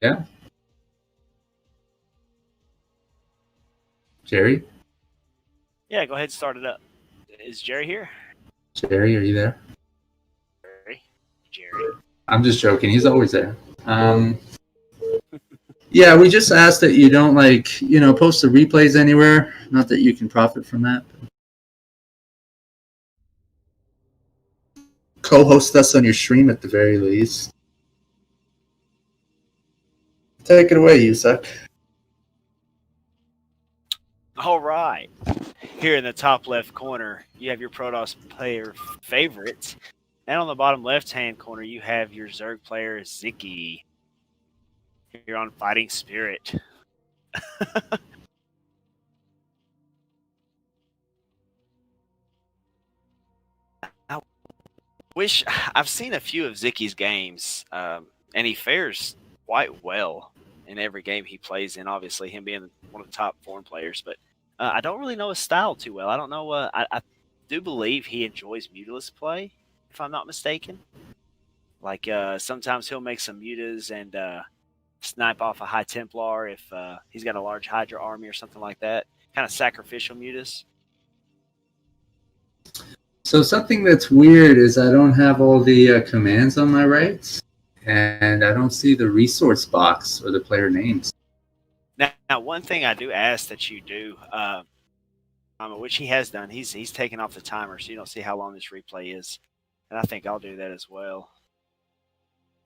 Yeah, Jerry? Yeah, go ahead and start it up. Is Jerry here? Jerry, are you there? Jerry? Jerry? I'm just joking. He's always there. Um, yeah, we just asked that you don't post the replays anywhere. Not that you can profit from that. Co-host us on your stream at the very least. Take it away, Yusak. All right. Here in the top left corner, you have your Protoss player favorites. And on the bottom left-hand corner, you have your Zerg player Sziky. You're on Fighting Spirit. I wish I've seen a few of Zicky's games, and he fares quite well in every game he plays in. Obviously, him being one of the top foreign players, but I don't really know his style too well. I don't know. I do believe he enjoys mutaless play, if I'm not mistaken. Like sometimes he'll make some mutas and snipe off a high Templar if he's got a large Hydra army or something like that. Kind of sacrificial mutas. So something that's weird is I don't have all the commands on my right, and I don't see the resource box or the player names. Now, one thing I do ask that you do, which he has done, he's taken off the timer so you don't see how long this replay is, and I think I'll do that as well.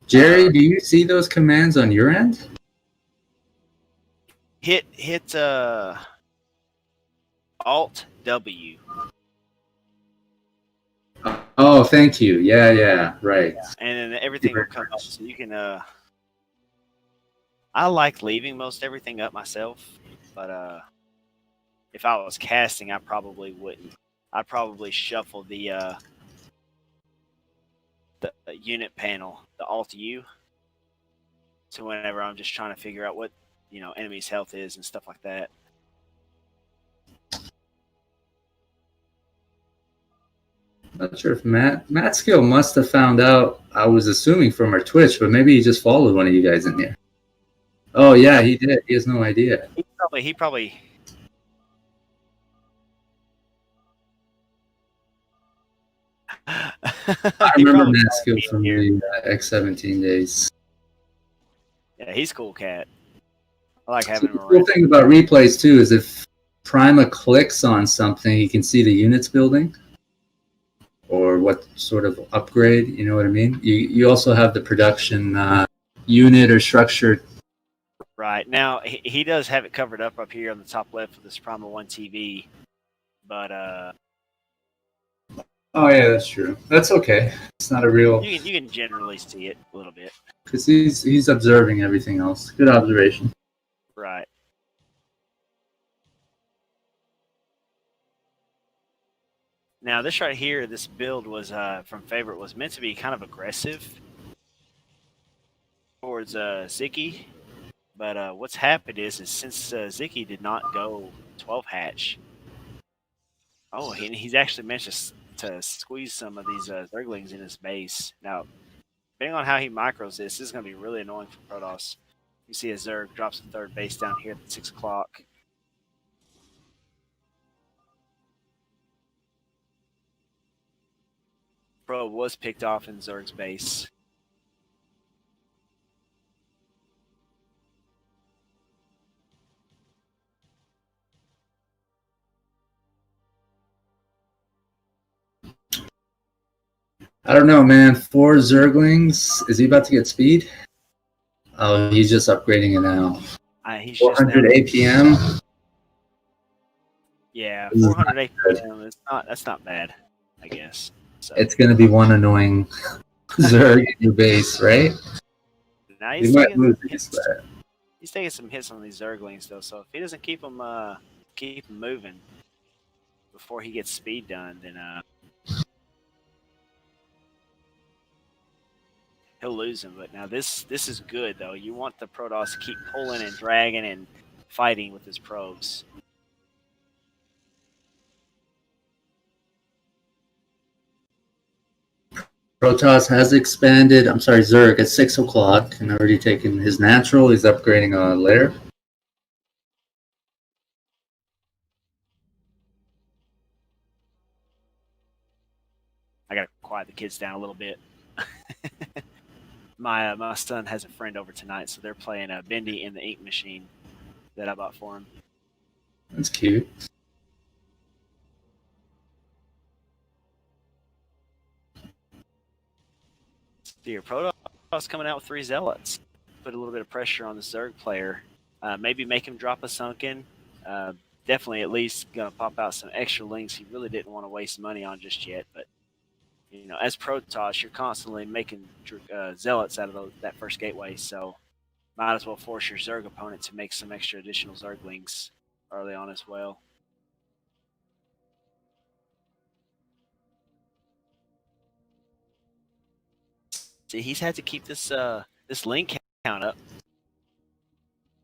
Jerry, do you see those commands on your end? Hit Alt W. Oh, thank you. Yeah, right. Yeah. And then everything will come up, so you can. I like leaving most everything up myself, but if I was casting, I probably wouldn't. I'd probably shuffle the unit panel, the Alt U, so whenever I'm just trying to figure out what enemy's health is and stuff like that. Not sure if Matt Skill must have found out. I was assuming from our Twitch, but maybe he just followed one of you guys in here. Oh yeah, he did. He has no idea. He probably. I remember Matt Skill from the X17 days. Yeah, he's cool cat. I like having him around. The cool thing about replays too is if Prima clicks on something, you can see the units building or what sort of upgrade. You know what I mean? You also have the production unit or structure. Right now, he does have it covered up here on the top left of this Prima 1 TV, but oh yeah, that's true. That's okay. It's not a real. You can generally see it a little bit because he's observing everything else. Good observation. Right. Now this right here, this build was from Favorit, was meant to be kind of aggressive towards Sziky, but what's happened is since Sziky did not go 12 hatch, he's actually managed to squeeze some of these Zerglings in his base. Now, depending on how he micros this is going to be really annoying for Protoss. You see a Zerg drops the third base down here at 6 o'clock. Probe was picked off in Zerg's base. I don't know, man. 4 Zerglings. Is he about to get speed? Oh, he's just upgrading it now. He's 400 APM. Yeah, 400 APM. That's not bad, I guess. So. It's going to be one annoying Zerg in your base, right? Now he's taking some hits on these Zerglings though, so if he doesn't keep them moving before he gets speed done, then he'll lose him. But now this is good though. You want the Protoss to keep pulling and dragging and fighting with his probes. Protoss has expanded. I'm sorry, Zerg at 6 o'clock and already taken his natural. He's upgrading a lair. I gotta quiet the kids down a little bit. My son has a friend over tonight, so they're playing Bendy in the ink machine that I bought for him. That's cute. So your Protoss coming out with 3 zealots. Put a little bit of pressure on the Zerg player. Maybe make him drop a sunken. Definitely at least gonna pop out some extra links he really didn't want to waste money on just yet. But you know, as Protoss, you're constantly making zealots out of that first gateway, so might as well force your Zerg opponent to make some extra additional Zerglings early on as well. See, he's had to keep this link count up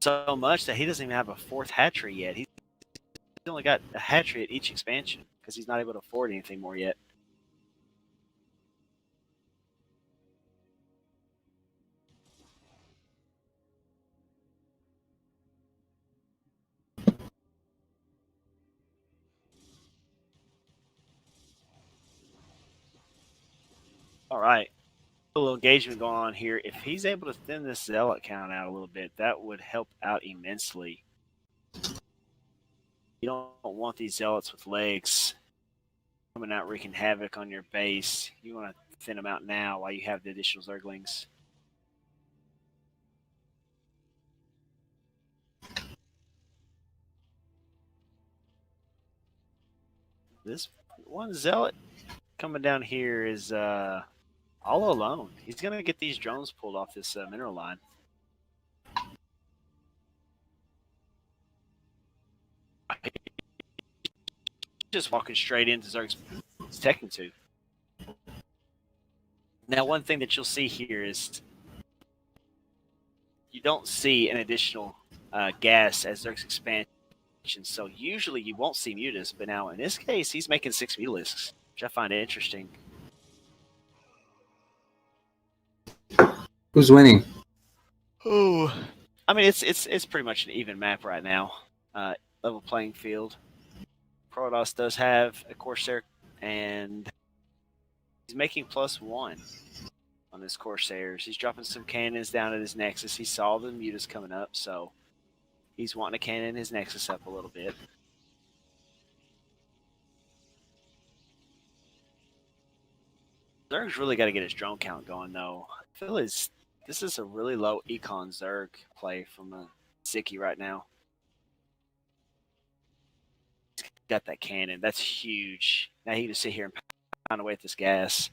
so much that he doesn't even have a 4th hatchery yet. He's only got a hatchery at each expansion because he's not able to afford anything more yet. All right. A little engagement going on here. If he's able to thin this zealot count out a little bit, that would help out immensely. You don't want these zealots with legs coming out wreaking havoc on your base. You want to thin them out now while you have the additional Zerglings. This one zealot coming down here is all alone. He's going to get these drones pulled off this mineral line. Just walking straight into Zerg's Tekken 2. Now, one thing that you'll see here is you don't see an additional gas as Zerg's expansion. So usually you won't see Mutas, but now in this case, he's making 6 Mutalisks, which I find interesting. Who's winning? Oh, I mean it's pretty much an even map right now. Level playing field. Protoss does have a Corsair, and he's making +1 on his Corsairs. He's dropping some cannons down at his Nexus. He saw the Mutas coming up, so he's wanting to cannon his Nexus up a little bit. Zerg's really got to get his drone count going, though. I feel this is a really low econ Zerg play from Sziky right now. He's got that cannon. That's huge. Now he can just sit here and pound away at this gas.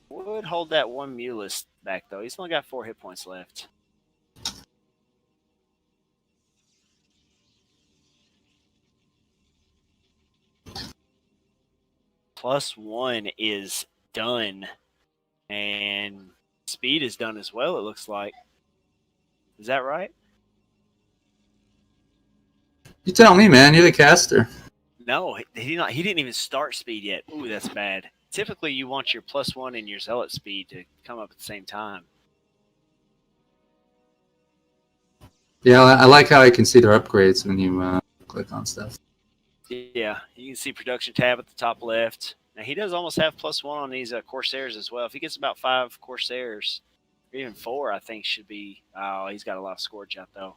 Would hold that one Mulist back, though. He's only got 4 hit points left. +1 is done. And speed is done as well, it looks like. Is that right? You tell me, man. You're the caster. No, he didn't even start speed yet. Ooh, that's bad. Typically, you want your +1 and your zealot speed to come up at the same time. Yeah, I like how I can see their upgrades when you click on stuff. Yeah, you can see production tab at the top left. Now, he does almost have +1 on these Corsairs as well. If he gets about 5 Corsairs, or even 4, I think should be. Oh, he's got a lot of Scourge out, though.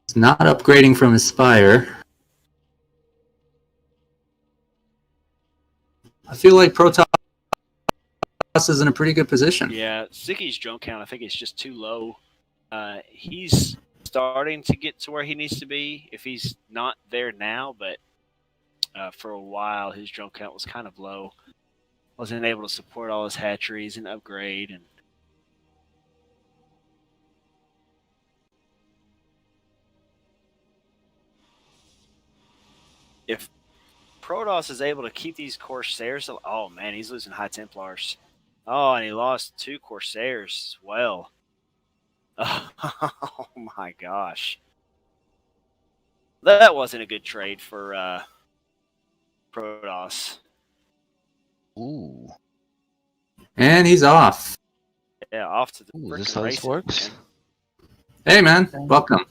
It's not upgrading from his Spire. I feel like Protoss is in a pretty good position. Yeah, Szyky's drone count, I think it's just too low. He's starting to get to where he needs to be if he's not there now, but for a while his drone count was kind of low. Wasn't able to support all his hatcheries and upgrade. And if Protoss is able to keep these Corsairs. Oh man, he's losing High Templars. Oh, and he lost 2 Corsairs as well. Oh my gosh. That wasn't a good trade for Protoss. Ooh. And he's off. Yeah, off to the Ooh, is this freaking how this races. works? Man. Hey, man. Welcome.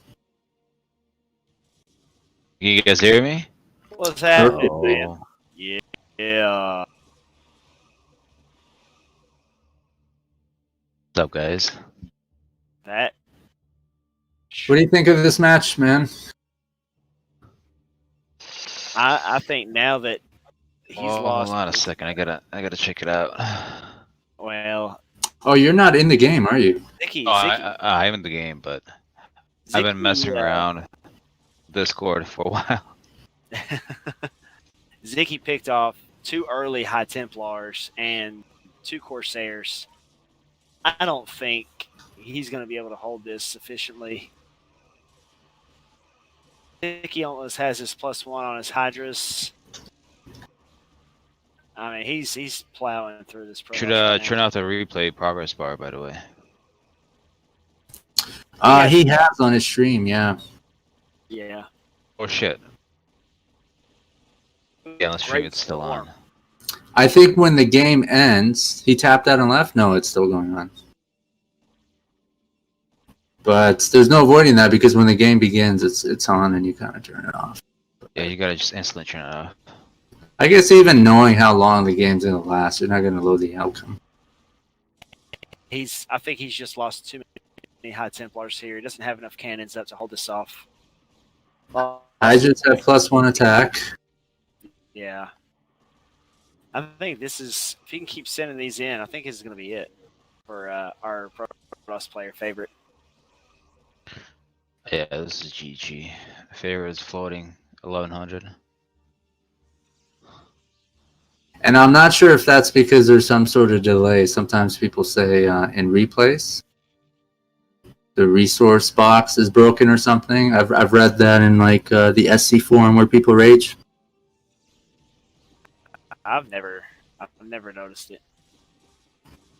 You guys hear me? What's happening, Oh. man? Yeah. What's up, guys? That. What do you think of this match, man? I think now that he's lost. Hold on a second. I gotta check it out. Well. Oh, you're not in the game, are you? Sziky. I'm in the game, but I've been messing around Discord for a while. Sziky picked off 2 early High Templars and 2 Corsairs. I don't think he's going to be able to hold this sufficiently. Sziky almost has his +1 on his Hydras. I mean, he's plowing through this. Should turn off the replay progress bar, by the way. He has on his stream, yeah. Yeah. Oh shit. Yeah, on the stream it's still on. I think when the game ends, he tapped out and left. No, it's still going on. But there's no avoiding that because when the game begins, it's on and you kind of turn it off. Yeah, you gotta just instantly turn it off. I guess even knowing how long the game's gonna last, you're not gonna load the outcome. I think he's just lost too many High Templars here. He doesn't have enough cannons up to hold this off. I just have +1 attack. Yeah. I think this is, if he can keep sending these in, I think this is going to be it for our Protoss player Favorit. Yeah, this is GG. Favorit is floating 1100. And I'm not sure if that's because there's some sort of delay. Sometimes people say in replays, the resource box is broken or something. I've read that in like the SC forum where people rage. I've never noticed it.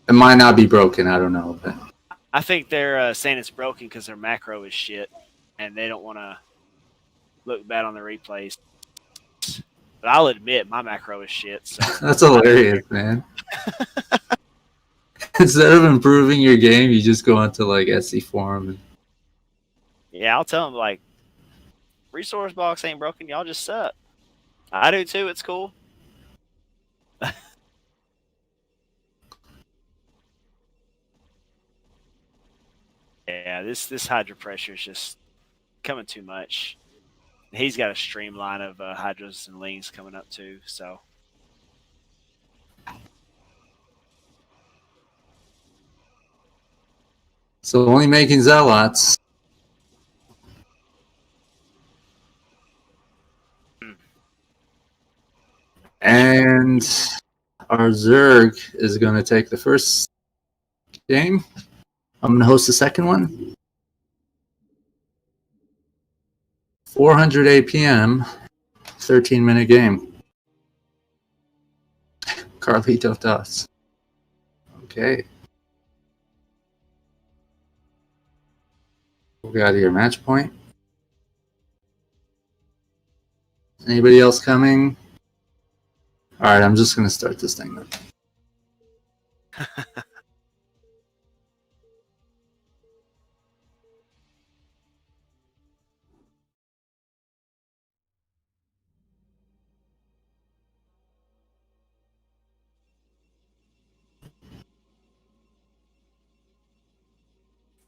It might not be broken. I don't know. But I think they're saying it's broken because their macro is shit, and they don't want to look bad on the replays. But I'll admit my macro is shit. So that's hilarious, man. Instead of improving your game, you just go onto like SC forum. And... Yeah, I'll tell them like, resource box ain't broken. Y'all just suck. I do too. It's cool. Yeah, this Hydra pressure is just coming too much. He's got a streamline of Hydras and Lings coming up too, so. So only making Zealots. And our Zerg is going to take the first game. I'm going to host the second one. 400 APM, 13-minute game. Carlito does. Okay. We got here match point. Anybody else coming? All right, I'm just going to start this thing then.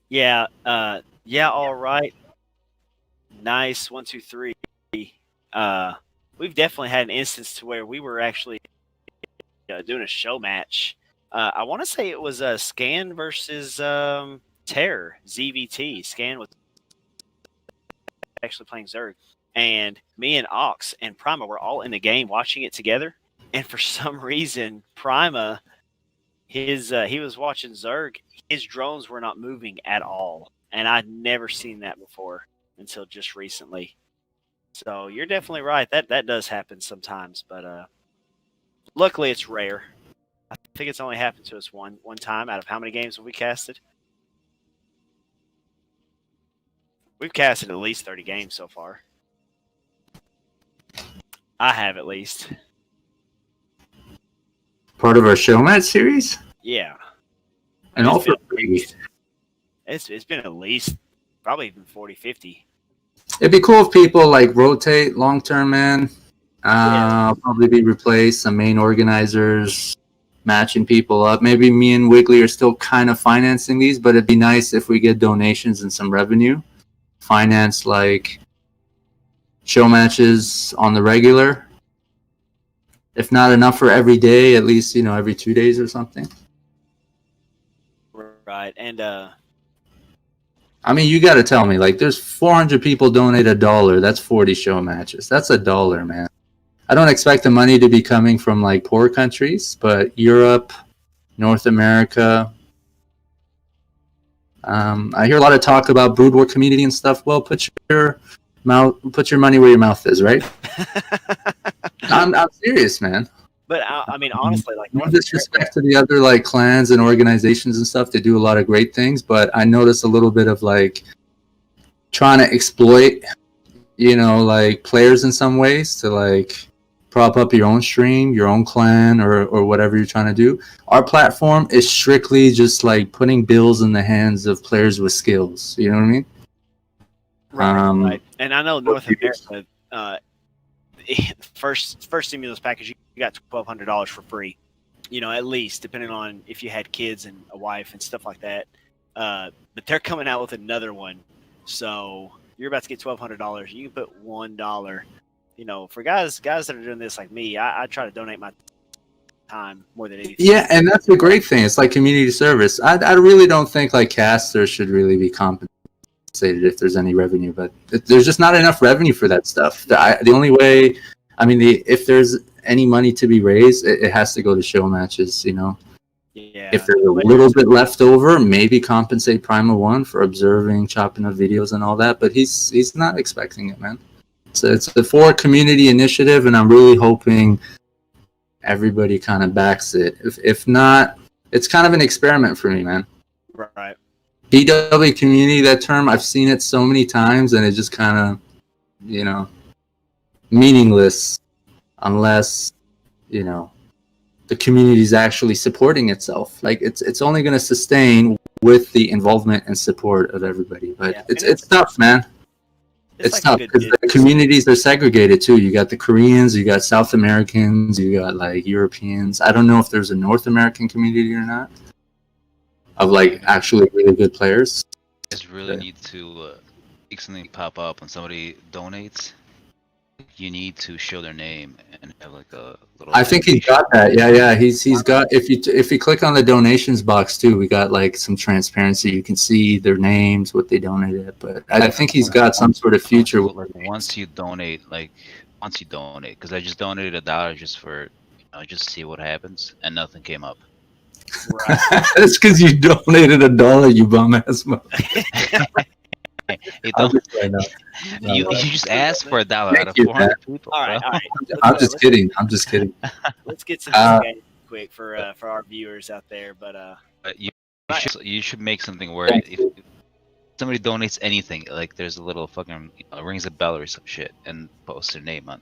Yeah, all right. Nice. 1, 2, 3. We've definitely had an instance to where we were actually doing a show match. I want to say it was Scan versus Terror, ZVT. Scan was actually playing Zerg. And me and Ox and Prima were all in the game watching it together. And for some reason, Prima, he was watching Zerg. His drones were not moving at all. And I'd never seen that before until just recently. So you're definitely right. That does happen sometimes, but luckily it's rare. I think it's only happened to us one time out of how many games have we casted? We've casted at least 30 games so far. I have at least. Part of our Showmatch series? Yeah. And all for free. It's been at least probably even 40, 50. It'd be cool if people like rotate long term, man. Probably be replaced. Some main organizers matching people up. Maybe me and Wiggly are still kind of financing these, but it'd be nice if we get donations and some revenue. Finance like show matches on the regular. If not enough for every day, at least, every 2 days or something. Right. And I mean, you got to tell me, like, there's 400 people donate $1. That's 40 show matches. That's $1, man. I don't expect the money to be coming from like poor countries, but Europe, North America. I hear a lot of talk about Brood War community and stuff. Well, put your money where your mouth is, right? I'm serious, man. But I mean, honestly, like no disrespect to the other like clans and organizations and stuff. They do a lot of great things, but I notice a little bit of like trying to exploit, like players in some ways to like prop up your own stream, your own clan, or whatever you're trying to do. Our platform is strictly just like putting bills in the hands of players with skills. You know what I mean? Right. And I know North America, first stimulus package, you got $1,200 for free. At least depending on if you had kids and a wife and stuff like that. But they're coming out with another one, so you're about to get $1,200. You can put $1. For guys that are doing this like me, I try to donate my time more than anything. Yeah, and that's a great thing. It's like community service. I really don't think like casters should really be compensated if there's any revenue, but there's just not enough revenue for that stuff. The only way, if there's any money to be raised, it has to go to show matches. Yeah. If there's a little bit left over, maybe compensate Prima One for observing, chopping up videos and all that. But he's not expecting it, man. It's a for community initiative, and I'm really hoping everybody kind of backs it. If not, it's kind of an experiment for me, man. Right. BW community, that term, I've seen it so many times, and it just kind of, meaningless unless, the community is actually supporting itself. Like it's only going to sustain with the involvement and support of everybody. But it's tough, man. It's tough because the communities are segregated too. You got the Koreans, you got South Americans, you got like Europeans. I don't know if there's a North American community or not of like actually really good players. You just really need to make something pop up when somebody donates. You need to show their name and have like a little. I think he's got that. Yeah. He's got. If you click on the donations box too, we got like some transparency. You can see their names, what they donated. But I think he's got some sort of future with once you donate, because I just donated $1 just for just see what happens, and nothing came up. Right. That's because you donated $1, you bum ass mother. You just asked for $1 out of 400 people. All right. I'm just kidding. Let's get some game quick for our viewers out there. But you should make something where if somebody donates anything, like there's a little fucking rings a bell or some shit, and post their name on.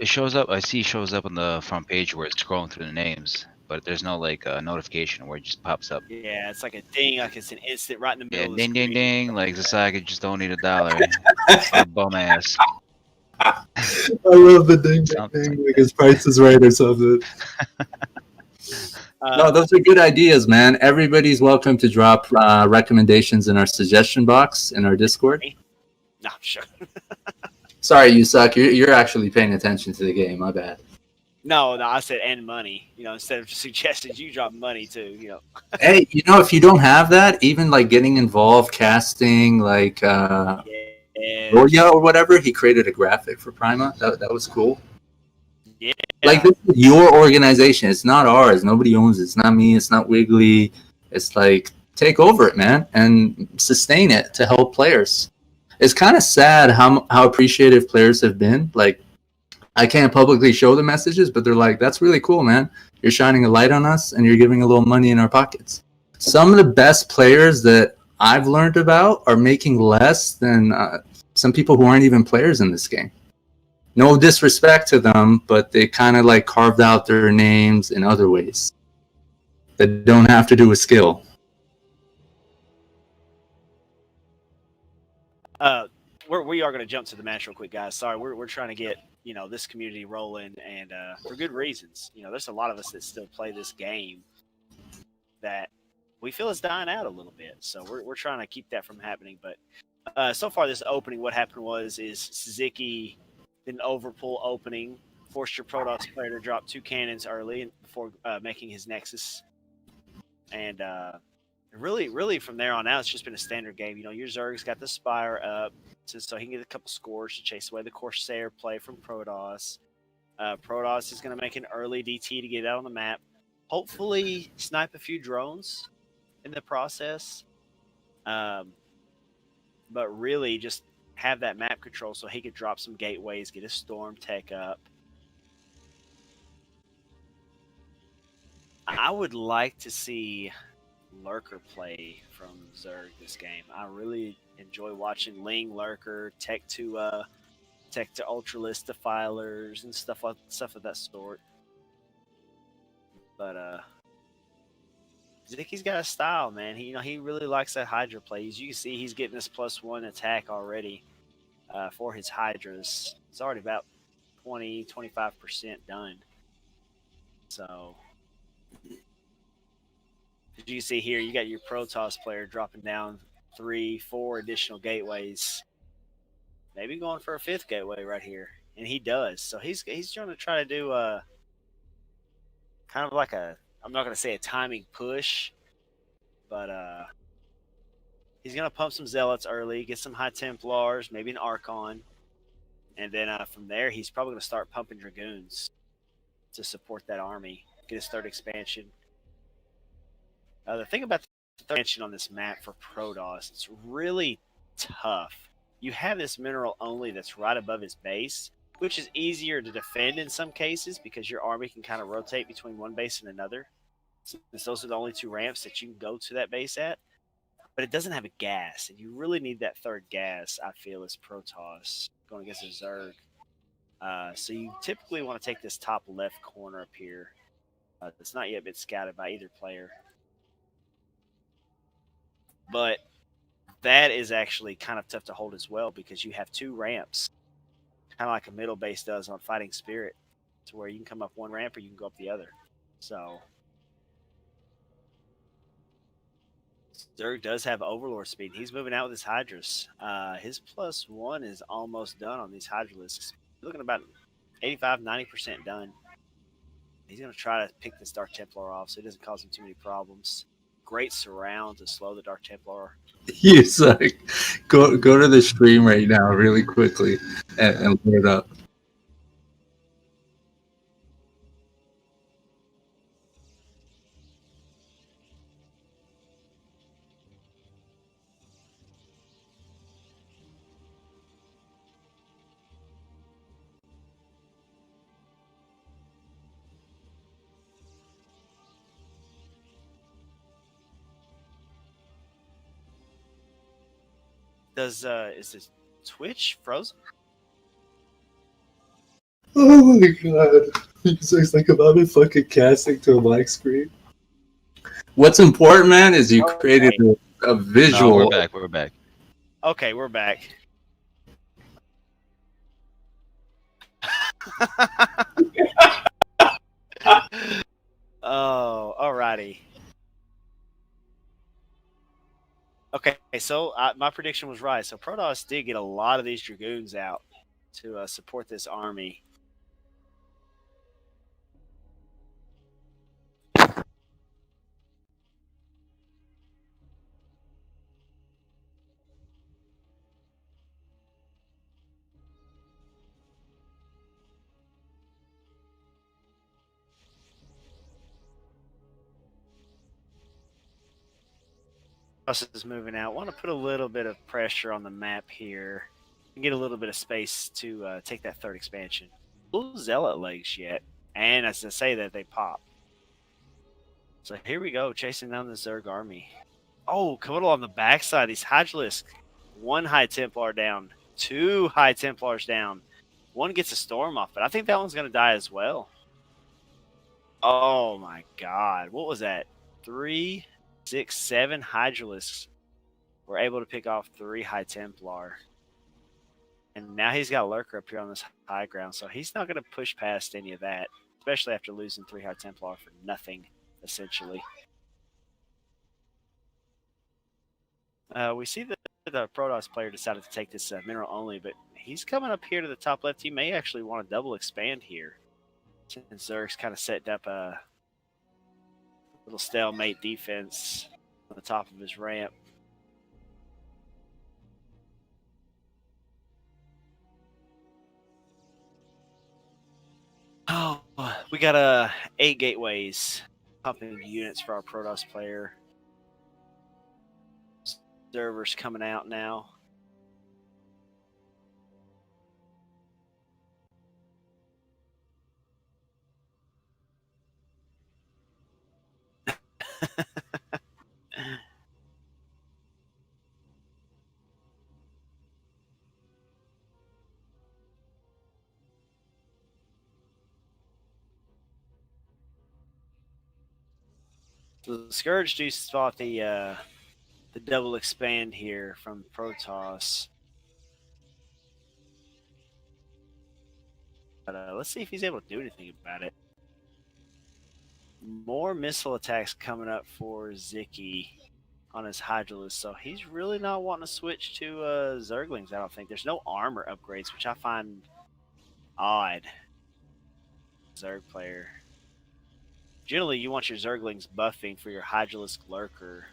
It shows up. I see it shows up on the front page where it's scrolling through the names. But there's no like notification where it just pops up. Yeah, it's like a ding, like it's an instant right in the middle. Yeah, of ding, the ding, ding. Like Sziky could just donate $1. Bum ass. I love the ding, ding, ding. Like his price is right or something. No, those are good ideas, man. Everybody's welcome to drop recommendations in our suggestion box in our Discord. No, I'm sure. Sorry, you suck. You're actually paying attention to the game. My bad. No, I said and money. Instead of suggestions, you drop money too. Hey, if you don't have that, even like getting involved, casting, like Roya or whatever, he created a graphic for Prima. That was cool. Yeah. Like this is your organization. It's not ours. Nobody owns it. It's not me. It's not Wiggly. It's like take over it, man, and sustain it to help players. it's kind of sad how appreciative players have been. Like, I can't publicly show the messages, but they're like, "That's really cool, man. You're shining a light on us, and you're giving a little money in our pockets." Some of the best players that I've learned about are making less than some people who aren't even players in this game. No disrespect to them, but they kind of like carved out their names in other ways that don't have to do with skill. We are going to jump to the match real quick, guys. Sorry, we're trying to get this community rolling, and for good reasons. There's a lot of us that still play this game that we feel is dying out a little bit. So we're trying to keep that from happening. But so far, this opening, what happened is Sziky did an overpull opening, forced your Protoss player to drop 2 cannons early before making his Nexus, and really from there on out, it's just been a standard game. Your Zerg's got the Spire up, so he can get a couple scores to chase away the Corsair play from Protoss. Protoss is going to make an early DT to get out on the map. Hopefully, snipe a few drones in the process. But really, just have that map control so he could drop some gateways, get his Storm Tech up. I would like to see Lurker play from Zerg this game. I really enjoy watching Ling Lurker, Tech to Ultralist Defilers and stuff of that sort. But Zyky's got a style, man. He really likes that Hydra play. As you can see, he's getting this +1 attack already for his Hydras. It's already about 20-25% done. So as you see here, you got your Protoss player dropping down 3-4 additional gateways. Maybe going for a 5th gateway right here. And he does. So he's trying to do kind of like I'm not going to say a timing push, but he's going to pump some Zealots early, get some High Templars, maybe an Archon. And then from there, he's probably going to start pumping Dragoons to support that army, get his 3rd expansion. The thing about the 3rd expansion on this map for Protoss, it's really tough. You have this mineral only that's right above his base, which is easier to defend in some cases because your army can kind of rotate between one base and another. Since those are the only 2 ramps that you can go to that base at. But it doesn't have a gas, and you really need that 3rd gas, I feel, as Protoss going against a Zerg. So you typically want to take this top left corner up here. It's not yet been scouted by either player. But that is actually kind of tough to hold as well because you have 2 ramps, kind of like a middle base does on Fighting Spirit, to where you can come up one ramp or you can go up the other. So Zerg does have Overlord speed. He's moving out with his Hydras. His +1 is almost done on these Hydralisks. Looking about 85-90% done. He's going to try to pick this Dark Templar off so it doesn't cause him too many problems. Great surround to slow the Dark Templar. He's like, go to the stream right now really quickly and load it up. Is this Twitch frozen? Oh my god. It's like about me fucking casting to a black screen. What's important, man, is you created a visual. No, we're back. Okay, we're back. Oh, alrighty. Okay, so my prediction was right. So Protoss did get a lot of these Dragoons out to support this army. is moving out. Want to put a little bit of pressure on the map here and get a little bit of space to take that third expansion. No Zealot legs yet, and as I say that, they pop. So here we go, chasing down the Zerg army. Oh, coming on the backside, these Hydralisks. 1 High Templar down, 2 High Templars down. 1 gets a storm off, but I think that one's going to die as well. Oh my god. What was that? 3, 6, 7 Hydralisks were able to pick off 3 High Templar. And now he's got a Lurker up here on this high ground, so he's not going to push past any of that, especially after losing 3 High Templar for nothing, essentially. We see that the Protoss player decided to take this mineral only, but he's coming up here to the top left. He may actually want to double expand here, since Zerg's kind of setting up a little stalemate defense on the top of his ramp. Oh, we got 8 gateways pumping units for our Protoss player. Observers coming out now. So the Scourge do spot the double expand here from Protoss. But let's see if he's able to do anything about it. More missile attacks coming up for Sziky on his Hydralisk, so he's really not wanting to switch to Zerglings, I don't think. There's no armor upgrades, which I find odd. Zerg player. Generally, you want your Zerglings buffing for your Hydralisk Lurker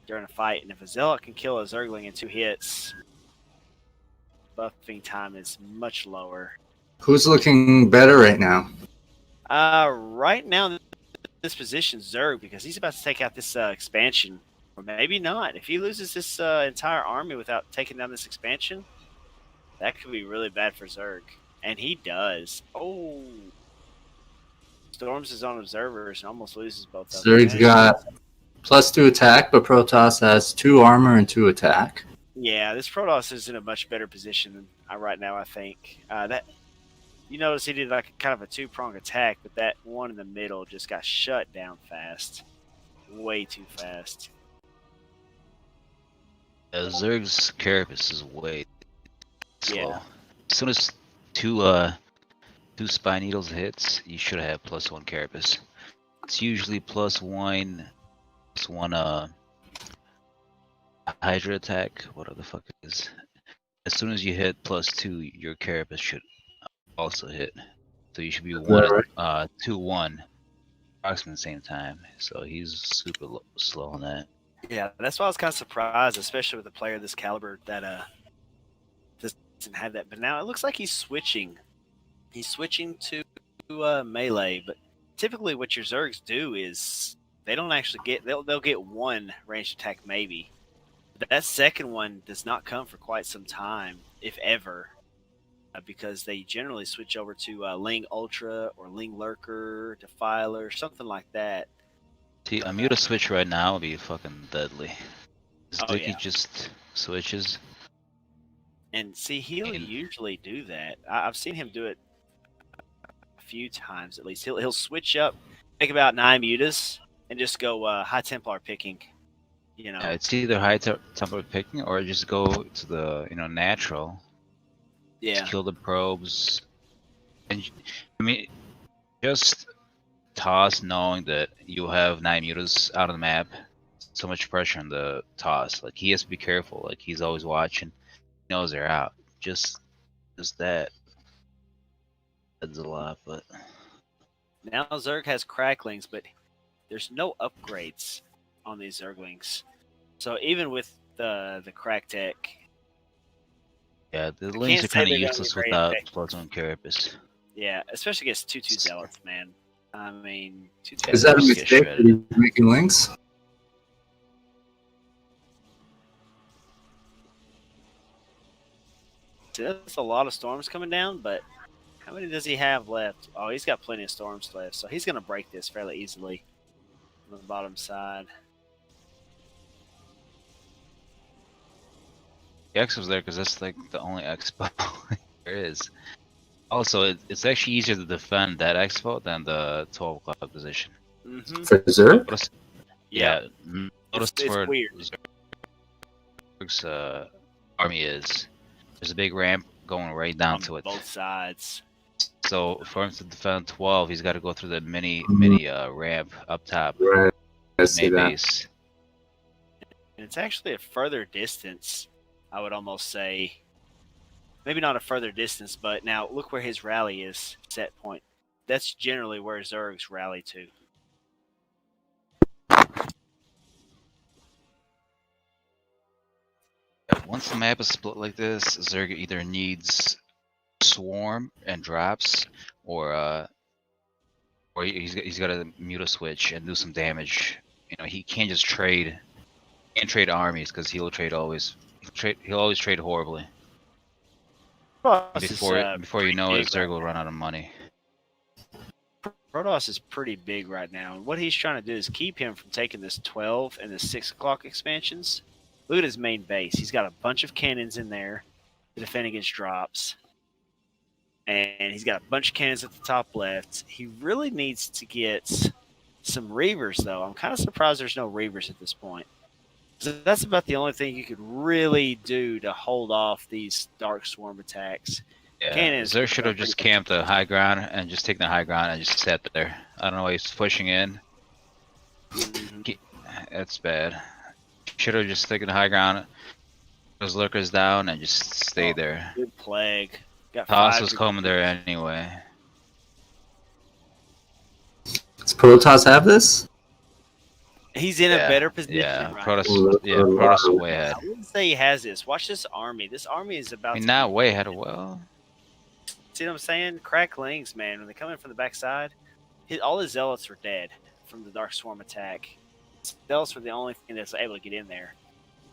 during a fight, and if a Zealot can kill a Zergling in 2 hits, buffing time is much lower. Who's looking better right now? Right now, this position Zerg, because he's about to take out this expansion, or maybe not. If he loses this entire army without taking down this expansion, that could be really bad for Zerg, and he does. Oh, storms his own observers and almost loses both of them. Zerg's got +2 attack, but Protoss has 2 armor and 2 attack. Yeah, this Protoss is in a much better position right now, I think. You notice he did like kind of a 2-prong attack, but that one in the middle just got shut down fast. Way too fast. Zerg's carapace is way slow. Yeah. As soon as two spine needles hits, you should have +1 carapace. It's usually +1 Hydra attack. What the fuck is? As soon as you hit +2, your carapace should also hit. So you should be 2-1 approximately the same time. So he's super slow on that. Yeah, that's why I was kind of surprised, especially with a player this caliber that doesn't have that. But now it looks like he's switching. He's switching to melee. But typically, what your Zergs do is they don't actually get. They'll get 1 ranged attack maybe. But that second one does not come for quite some time, if ever. Because they generally switch over to Ling Ultra or Ling Lurker, Defiler, something like that. See, a mute switch right now would be fucking deadly. Sziky Yeah. just switches. And see, he'll usually do that. I've seen him do it a few times at least. He'll switch up, take about 9 mutas, and just go High Templar picking. You know, Yeah, it's either High Templar picking or just go to the natural. yeah. Just kill the probes. And I mean, just toss knowing that you have 9 mutas out of the map. So much pressure on the toss. Like he has to be careful. Like he's always watching. He knows they're out. Just that. That's a lot, but Now Zerg has cracklings, but there's no upgrades on these Zerglings. So even with the crack tech, yeah, the links are say kind of they're gonna useless be great without at +1 carapace. yeah, especially against 2/2 zealots, man. I mean, 2/2 Is that a just get mistake that shredded. he's making links? That's a lot of storms coming down, but how many does he have left? Oh, he's got plenty of storms left, so he's going to break this fairly easily on the bottom side. The Expo's there because that's like the only Expo there is. Also, it's actually easier to defend that Expo than the 12 o'clock position. Mm-hmm. For Zerg? Notice, Yeah, notice it's where weird. Zerg's army is. There's a big ramp going right down On to it. both sides. So for him to defend 12, he's got to go through the mini ramp up top. Right. I see Main that. base. And it's actually a further distance, I would almost say. Maybe not a further distance, but now look where his rally is, set point. That's generally where Zerg's rally to. Once the map is split like this, Zerg either needs swarm and drops, or he's got to mute a switch and do some damage. You know, he can't just trade. He can't trade armies because he'll always trade horribly. Before you know it, Zerg will run out of money. Protoss is pretty big right now, and what he's trying to do is keep him from taking this 12 and the 6 o'clock expansions. Look at his main base. He's got a bunch of cannons in there to defend against drops. And he's got a bunch of cannons at the top left. He really needs to get some Reavers, though. I'm kind of surprised there's no Reavers at this point. So that's about the only thing you could really do to hold off these Dark Swarm attacks. Yeah, Zerg should have just camped the high ground and just taken the high ground and just sat there. I don't know why he's pushing in. That's bad. Should have just taken the high ground, those lurkers down, and just stay there. Good plague. Toss was coming there anyway. Does Protoss have this? He's in a better position. Yeah, right Protoss is way ahead. I wouldn't say he has this. Watch this army. This army is about. I mean, not way ahead. Well, see what I'm saying? Cracklings, man. When they come in from the backside, all his zealots are dead from the Dark Swarm attack. Zealots were the only thing that's able to get in there.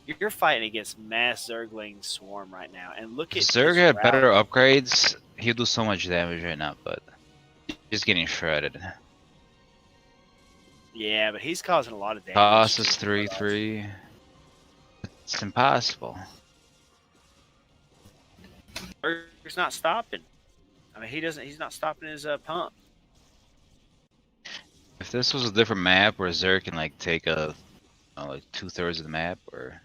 You're fighting against mass Zergling swarm right now, and look at Zerg had better upgrades. He'll do so much damage right now, but he's getting shredded. Yeah, but he's causing a lot of damage. Toss is 3-3. It's impossible. He's not stopping. I mean, he's not stopping his pump. If this was a different map where Zerg can like take like 2/3 of the map or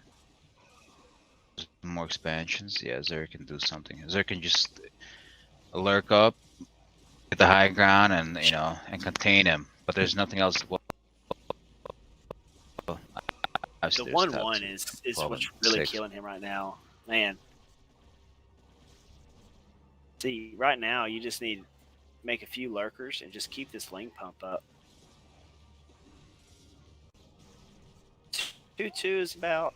more expansions, yeah, Zerg can do something. Zerg can just lurk up, get the high ground, and and contain him. But there's nothing else. The 1-1 is what's really killing him right now, man. See, right now you just need to make a few lurkers and just keep this link pump up. 2-2 is about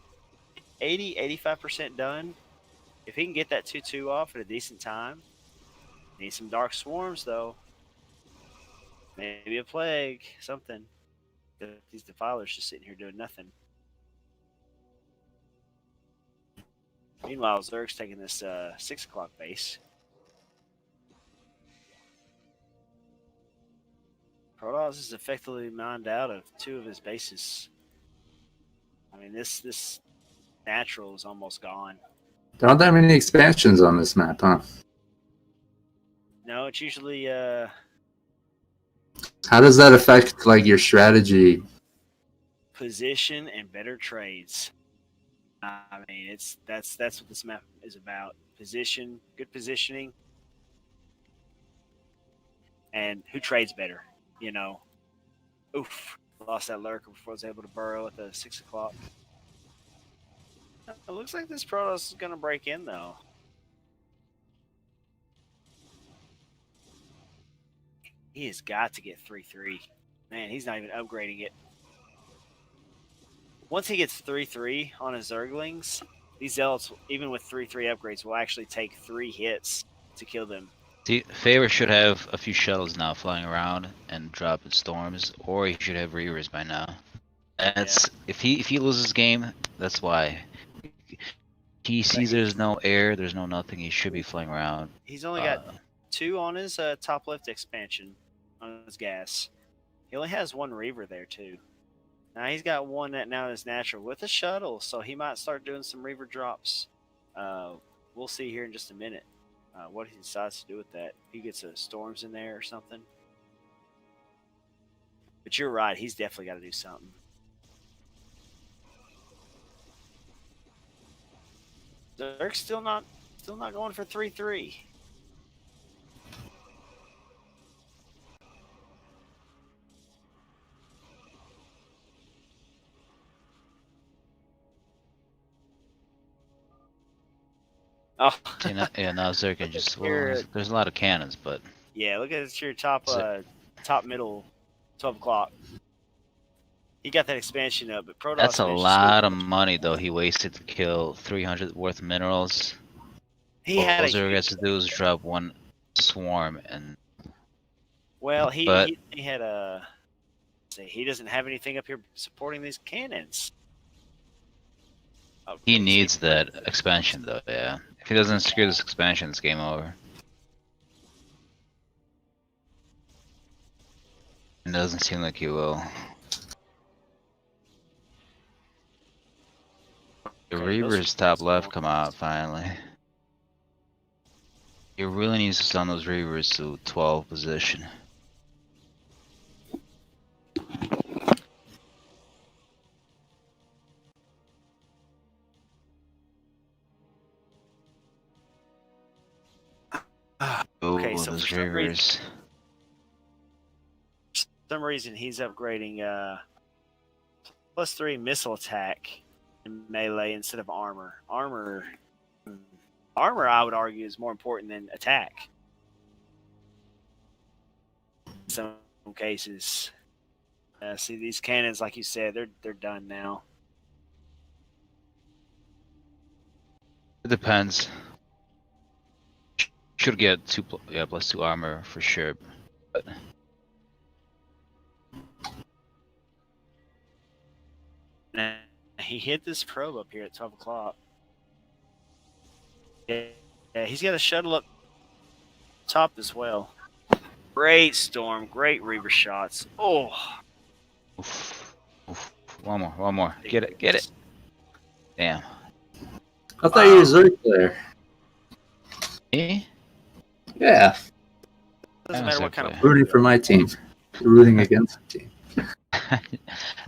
80-85% done. If he can get that 2-2 off at a decent time, need some Dark Swarms though. Maybe a plague, something. These defilers just sitting here doing nothing. Meanwhile, Zerg's taking this 6 o'clock base. Protoss is effectively mined out of 2 of his bases. I mean, this natural is almost gone. There aren't that many expansions on this map, huh? No, it's usually How does that affect like your strategy? Position and better trades. I mean, that's what this map is about. Position, good positioning, and who trades better. Oof, lost that lurker before I was able to burrow at the 6 o'clock. It looks like this Protoss is going to break in, though. He has got to get 3-3. Man, he's not even upgrading it. Once he gets 3-3 on his Zerglings, these Zealots, even with 3-3 upgrades, will actually take 3 hits to kill them. See, Favorit should have a few shuttles now flying around and dropping storms, or he should have Reavers by now. That's if he loses game, that's why. he sees there's no air, there's no nothing. He should be flying around. He's only got 2 on his top left expansion on his gas. He only has 1 Reaver there too. Now he's got 1 that now is natural with a shuttle, so he might start doing some Reaver drops. We'll see here in just a minute what he decides to do with that. He gets a Storms in there or something. But you're right, he's definitely got to do something. Dirk's still not going for 3-3. Oh, yeah, now Zerg can just. Well, there's a lot of cannons, but yeah, look at your top middle 12 o'clock. He got that expansion up, but Protoss that's a lot of money though. He wasted to kill 300 worth of minerals. He had all Zerg has to do is drop 1 swarm, and well, he had a. Say he doesn't have anything up here supporting these cannons. He needs that expansion though. Yeah, if he doesn't secure this expansion, it's game over. It doesn't seem like he will. The Reaver's top left come out finally. He really needs to send those Reavers to 12 position. Okay, so those for Reavers. some reason he's upgrading +3 missile attack in melee instead of armor. Armor, I would argue, is more important than attack. In some cases, see these cannons, like you said, they're done now. It depends. Should get +2 armor for sure, but. He hit this probe up here at 12 o'clock. Yeah, he's got a shuttle up top as well. Great storm, great Reaver shots. Oh. Oof. One more. Get it. Damn. I thought you were a Zerg player. Me? Yeah. Doesn't matter what kind of rooting for my team. Rooting against the team.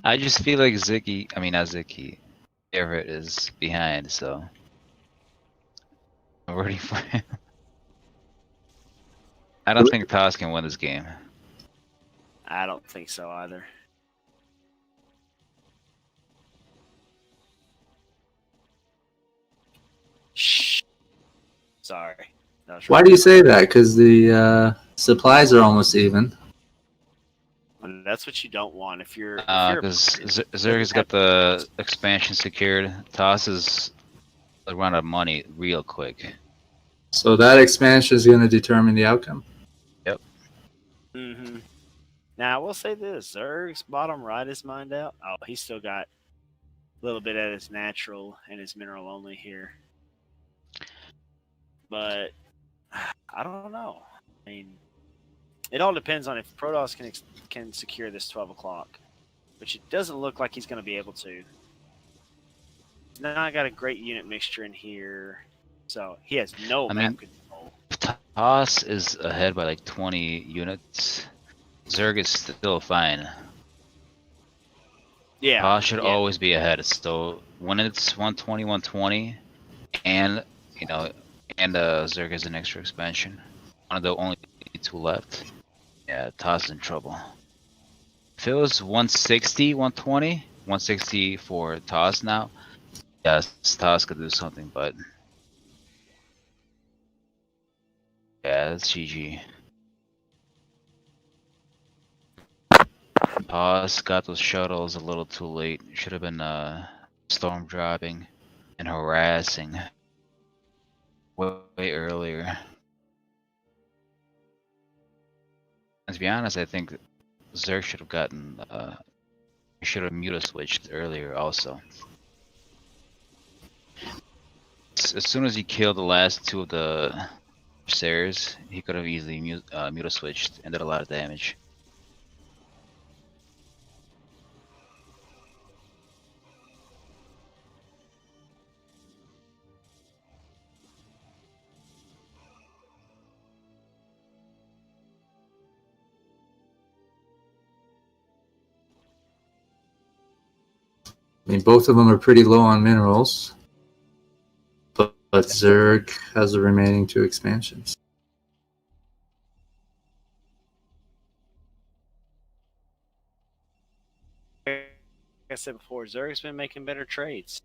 I just feel like Sziky, I mean not Sziky, Favorit is behind, so I'm rooting for him. I don't think Toss can win this game. I don't think so either. Shh. Sorry. Why do you say that? Because the supplies are almost even. That's what you don't want if you're. Because Zerg's got the expansion secured. Toss is run out of money real quick. So that expansion is going to determine the outcome. Yep. Mm-hmm. Now I will say this: Zerg's bottom right is mined out. Oh, he's still got a little bit at his natural and his mineral only here. But I don't know. I mean, it all depends on if Protoss can secure this 12 o'clock, which it doesn't look like he's going to be able to. Now I got a great unit mixture in here, so he has no map control. Toss is ahead by like 20 units. Zerg is still fine. Yeah. Toss should always be ahead. So when it's 120, 120, and Zerg has an extra expansion, one of the only 2 left. Yeah, Toss in trouble. If it was 160, 120, 160 for Toss now, yes, Toss could do something, but yeah, that's GG. Toss got those shuttles a little too late. Should have been storm dropping and harassing way earlier. And to be honest, I think Zerg should have gotten should have muta switched earlier also. As soon as he killed the last two of the stairs, he could have easily mute switched and did a lot of damage. I mean, both of them are pretty low on minerals, but Zerg has the remaining 2 expansions. Like I said before, Zerg's been making better trades.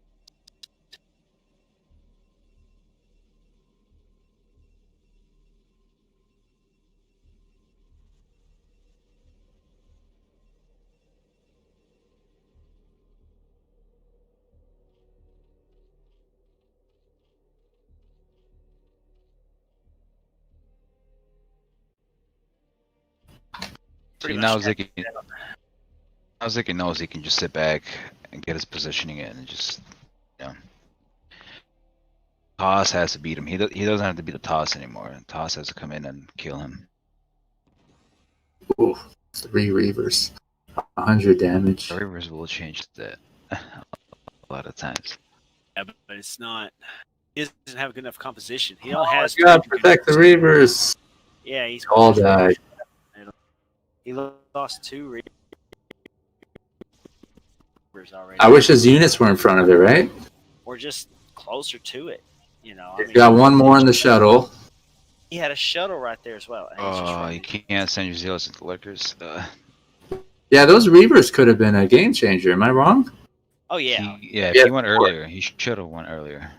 See, now Sziky knows he can just sit back and get his positioning in and just, you know. Toss has to beat him. He doesn't have to be the Toss anymore. Toss has to come in and kill him. Ooh, 3 Reavers. 100 damage. The Rivers will change that a lot of times. Yeah, but it's not. He doesn't have good enough composition. He only has. God, protect the Reavers. Yeah, he's all died. He lost 2 Reavers already. I wish his units were in front of it, right? Or just closer to it. You know, He's got 1 more in the shuttle. He had a shuttle right there as well. Oh, you can't send your zealots into lurkers. Yeah, those Reavers could have been a game changer. Am I wrong? Oh yeah. If he went earlier, he should have went earlier.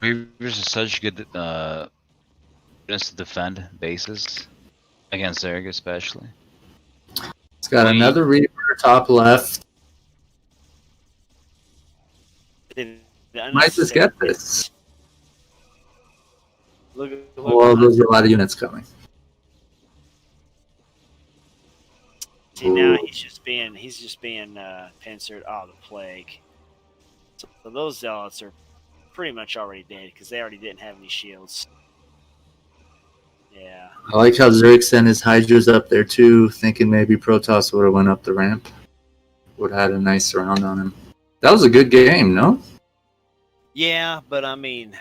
Reavers are such good units to defend bases against Zerg, especially. It's got another Reaver top left. Might just get this. Well, there's a lot of units coming. See, now he's just being pincered. Oh, the plague. So those zealots are pretty much already dead because they already didn't have any shields. Yeah. I like how Zerg sent his Hydras up there too, thinking maybe Protoss would have went up the ramp. Would have had a nice round on him. That was a good game, no? Yeah, but I mean,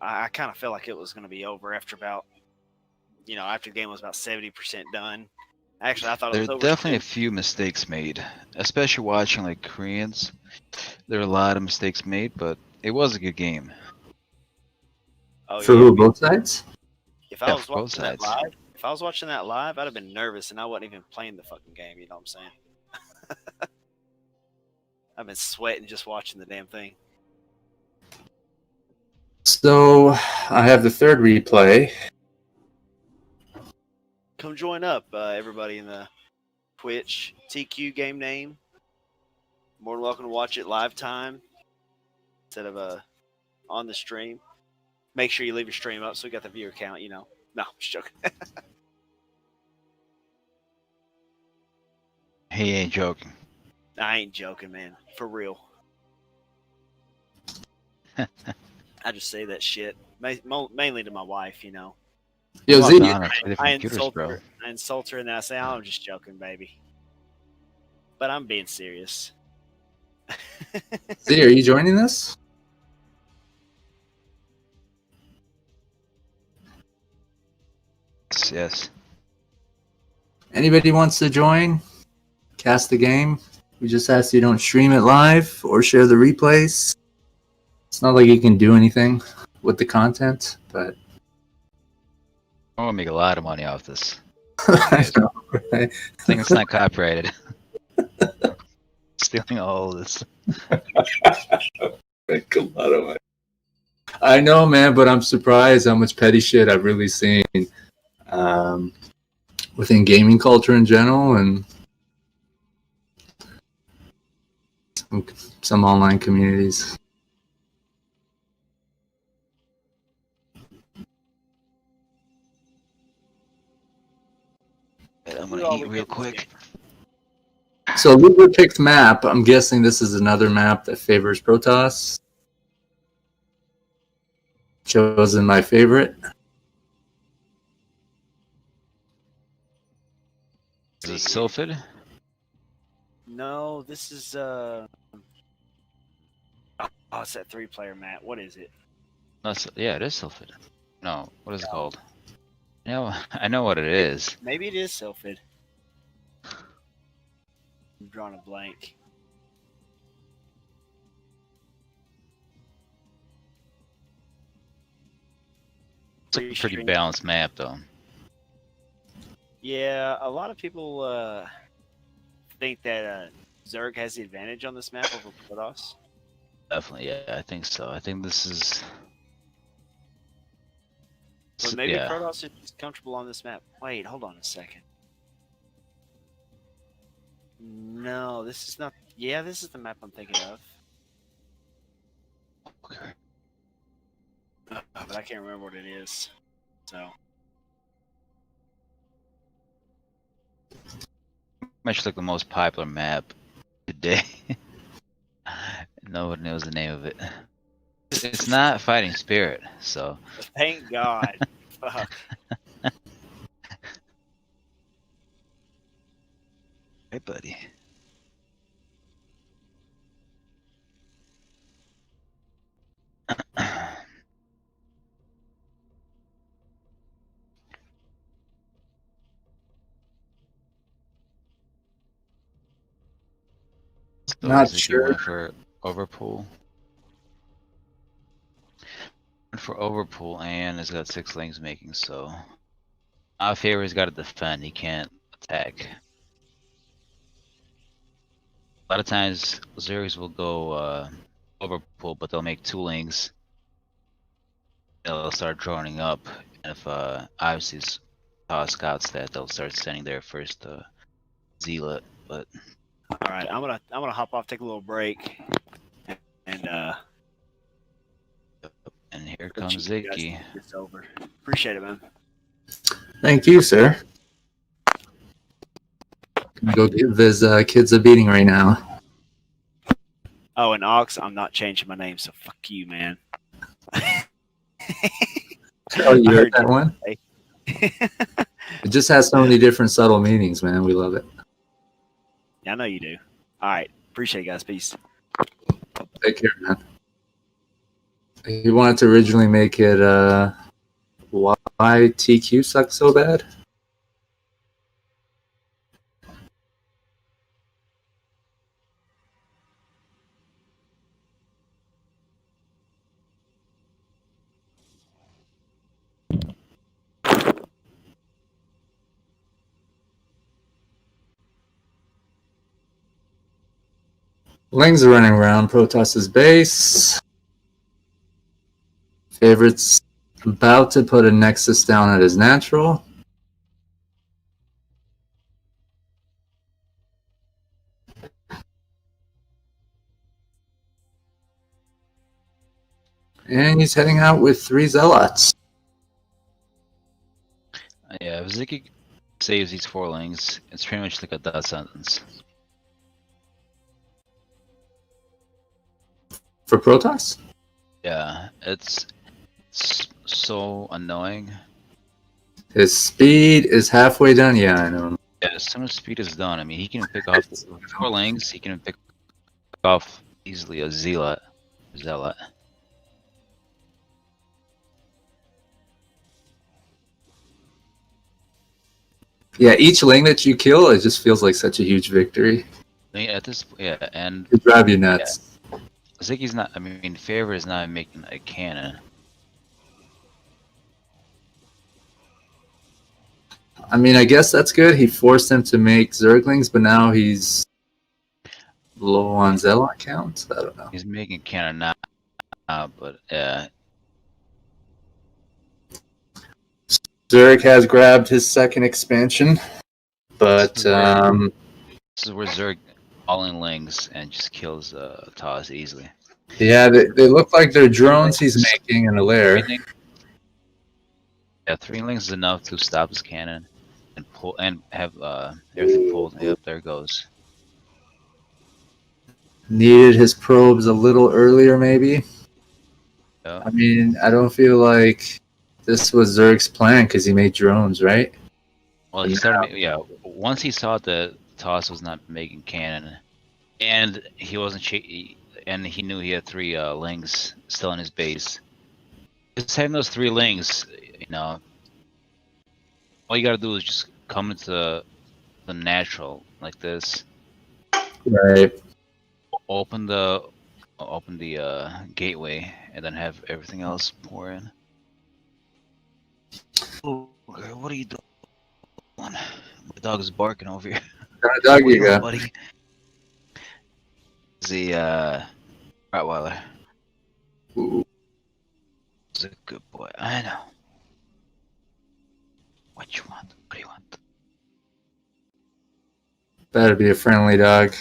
I kind of felt like it was going to be over after about, after the game was about 70% done. Actually, I thought it was over. There are definitely a few mistakes made, especially watching like Koreans. There are a lot of mistakes made, but it was a good game. Oh, for who? Both sides? If I was watching that live, I'd have been nervous and I wasn't even playing the fucking game. You know what I'm saying? I've been sweating just watching the damn thing. So I have the 3rd replay. Come join up, everybody in the Twitch TQ game name. More than welcome to watch it live time instead of on the stream. Make sure you leave your stream up so we got the viewer count. No, I'm just joking. He ain't joking. I ain't joking, man. For real. I just say that shit mainly to my wife. Yo, Z, I insult her and then I say, oh, I'm just joking, baby. But I'm being serious. Z, are you joining this? Yes. Anybody wants to join? Cast the game? We just ask you don't stream it live or share the replays. It's not like you can do anything with the content, but I want to make a lot of money off this. I know, right? I think it's not copyrighted. Stealing all of this. Make a lot of money. I know, man, but I'm surprised how much petty shit I've really seen within gaming culture in general and some online communities. I'm gonna eat real quick. So Luger picked map. I'm guessing this is another map that favors Protoss. Chosen my favorite. Is it Sylphid? No, this is oh, it's that 3-player map. What is it? Yeah, it is Sylphid. No, what is it called? I know what it is. Maybe it is Sylphid. I'm drawing a blank. It's a pretty balanced map, though. Yeah, a lot of people think that Zerg has the advantage on this map over Protoss. Definitely, yeah, I think so. I think this is. But maybe Yeah. Protoss is just comfortable on this map. Wait, hold on a second. No, this is not. Yeah, this is the map I'm thinking of. Okay. But I can't remember what it is. So. Much like the most popular map today. Nobody knows the name of it. It's not Fighting Spirit, so. Thank God. Fuck. Hey, buddy. So Not Sziky sure. went for Overpool. Went for Overpool and has got 6 links making, so. Our favorite's got to defend, he can't attack. A lot of times, Zergs will go Overpool, but they'll make 2 links. They'll start droning up, and if obviously scouts that, they'll start sending their first zealot. But All right, I'm gonna hop off, take a little break, and here comes Sziky. It's over. Appreciate it, man. Thank you, sir. Gonna go give his kids a beating right now. Oh, and Ox, I'm not changing my name, so fuck you, man. Oh, you I heard heard that you one? say. It just has so many different subtle meanings, man. We love it. Yeah, I know you do. All right, appreciate it, guys. Peace. Take care, man. He wanted to originally make it why TQ sucks so bad. Lings are running around Protoss's base. Favorit's about to put a Nexus down at his natural. And he's heading out with 3 Zealots. Yeah, if Sziky saves these 4 links, it's pretty much like a death sentence. For Protoss? Yeah, it's so annoying. His speed is halfway done. Yeah, I know. Yeah, as soon as speed is done, I mean, he can pick off 4 links, he can pick off easily a zealot. Yeah, each Ling that you kill, it just feels like such a huge victory. At this, yeah, and It drive you nuts. Yeah. Sziky's not. I mean, Favorit is not making a cannon. I mean, I guess that's good. He forced him to make Zerglings, but now he's low on Zealot count. I don't know. He's making cannon now, but yeah. Zerg has grabbed his second expansion, but This is where Zerg all in lings and just kills Taz easily. yeah, they look like they're drones he's making in a lair. Yeah, 3 links is enough to stop his cannon and pull and have everything pulled. Yep, there it goes. needed his probes a little earlier, maybe. Yeah. I mean, I don't feel like this was Zerg's plan because he made drones, right? Well, he started. Yeah. Once he saw that Toss was not making cannon, and he wasn't, and he knew he had 3 lings still in his base. Just having those 3 lings, all you gotta do is just come into the natural like this. Right. Open the gateway, and then have everything else pour in. Oh, what are you doing? My dog is barking over here. What dog What you doing, got? buddy? The Rottweiler. Ooh. He's a good boy. I know. What you want? What do you want? Better be a friendly dog.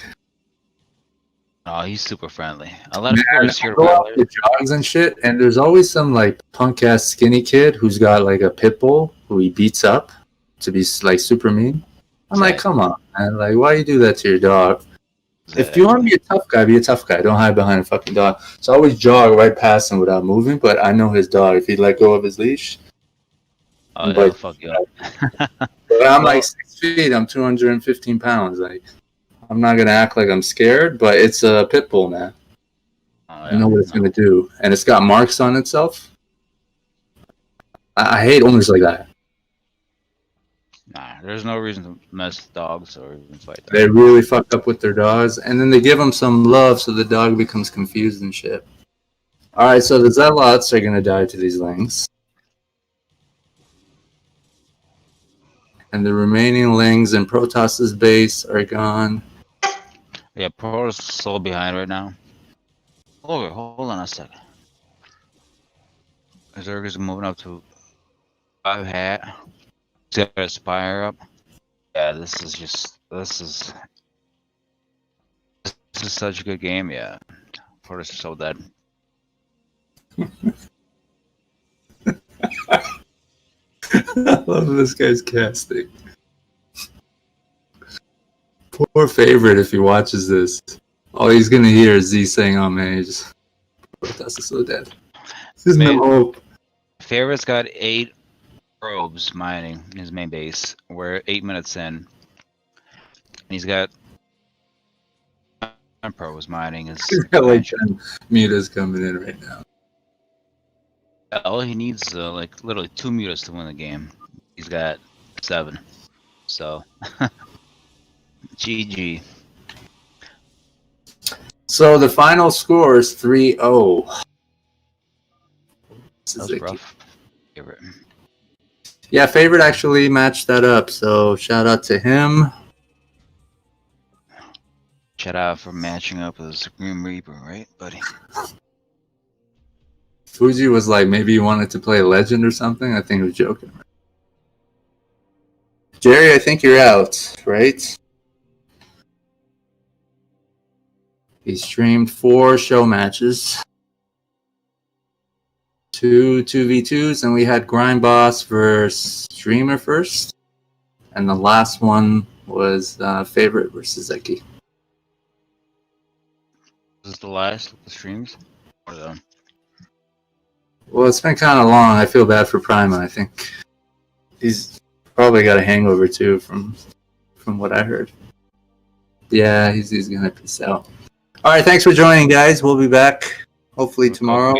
Oh, he's super friendly. A lot of Man, people are I scared of go out Rottweilers. to jogs and shit, and there's always some like punk ass skinny kid who's got like a pit bull who he beats up to be like super mean. I'm like, come on, man! Like, why you do that to your dog? If you want to be a tough guy, be a tough guy. Don't hide behind a fucking dog. So I always jog right past him without moving, but I know his dog. If he let go of his leash, Oh, but, yeah, fuck you up. but I'm Well, like 6 feet. I'm 215 pounds. Like, I'm not gonna act like I'm scared, but it's a pit bull, man. oh, I know what it's gonna do, and it's got marks on itself. I hate owners like that. Nah, there's no reason to mess with dogs or even fight them. They really fuck up with their dogs, and then they give them some love, so the dog becomes confused and shit. All right, so the Zealots are gonna die to these lings, and the remaining lings in Protos's base are gone. Yeah, Pro's so behind right now. Oh, hold on a second. Zerg is moving up to 5 hat. He's got a Spire up. Yeah, this is such a good game. Yeah, Pro's is so dead. I love this guy's casting. Poor Favorite if he watches this. All he's gonna hear is Z saying, "Oh man, he's Protoss is so dead." There's no hope. Favorit's got 8 probes mining in his main base. We're 8 minutes in. And he's got 10 probes mining his He's got like expansion. 10 meters coming in right now. All he needs like literally 2 meters to win the game. He's got 7. So GG. So the final score is 3-0. That was rough. Favorite. Yeah, Favorite actually matched that up, so shout out to him. Shout out for matching up with the Grim Reaper, right, buddy? Fuji was like, maybe you wanted to play Legend or something. I think he was joking. Jerry, I think you're out, right? He streamed 4 show matches. 2 2v2s, and we had Grind Boss versus Streamer first. And the last one was Favorite versus Sziky. This is the last of the streams? Or the... Well, it's been kind of long. I feel bad for Prima. I think he's probably got a hangover too from what I heard. Yeah, he's gonna peace out. All right, thanks for joining, guys. We'll be back hopefully tomorrow.